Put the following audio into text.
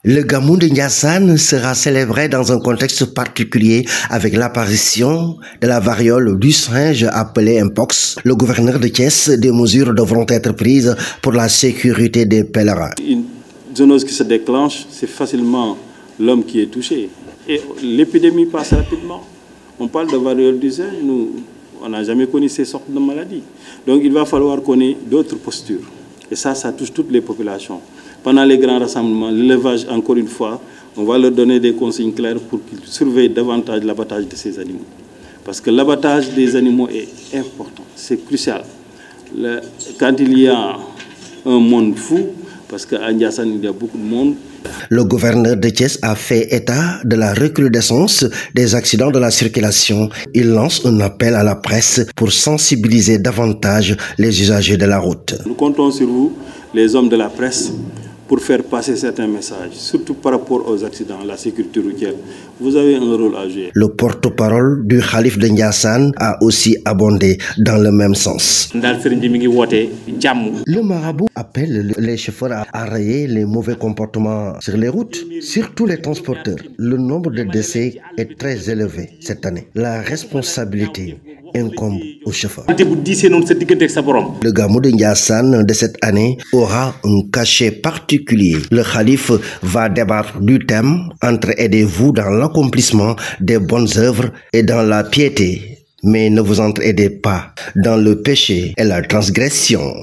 Le Gamou de Ndiassane sera célébré dans un contexte particulier avec l'apparition de la variole du singe appelée Mpox. Le gouverneur de Thiès, des mesures devront être prises pour la sécurité des pèlerins. Une zoonose qui se déclenche, c'est facilement l'homme qui est touché. Et l'épidémie passe rapidement. On parle de variole du singe, nous, on n'a jamais connu ces sortes de maladies. Donc il va falloir qu'on ait d'autres postures. Et ça touche toutes les populations. Pendant les grands rassemblements, l'élevage, encore une fois, on va leur donner des consignes claires pour qu'ils surveillent davantage l'abattage de ces animaux. Parce que l'abattage des animaux est important, c'est crucial. Quand il y a un monde fou, parce qu'à Ndiassane, il y a beaucoup de monde. Le gouverneur de Thiès a fait état de la recrudescence des accidents de la circulation. Il lance un appel à la presse pour sensibiliser davantage les usagers de la route. Nous comptons sur vous, les hommes de la presse, pour faire passer certains messages, surtout par rapport aux accidents, la sécurité routière. Vous avez un rôle à jouer. Le porte-parole du Khalif de Ndiassane a aussi abondé dans le même sens. Le marabout appelle les chauffeurs à rayer les mauvais comportements sur les routes, surtout les transporteurs. Le nombre de décès est très élevé cette année. La responsabilité incombe aux chauffeurs. Le Gamou de Ndiassane de cette année aura un cachet particulier. Le Khalif va débattre du thème « Entraidez-vous dans l'accomplissement des bonnes œuvres et dans la piété, mais ne vous entraidez pas dans le péché et la transgression ».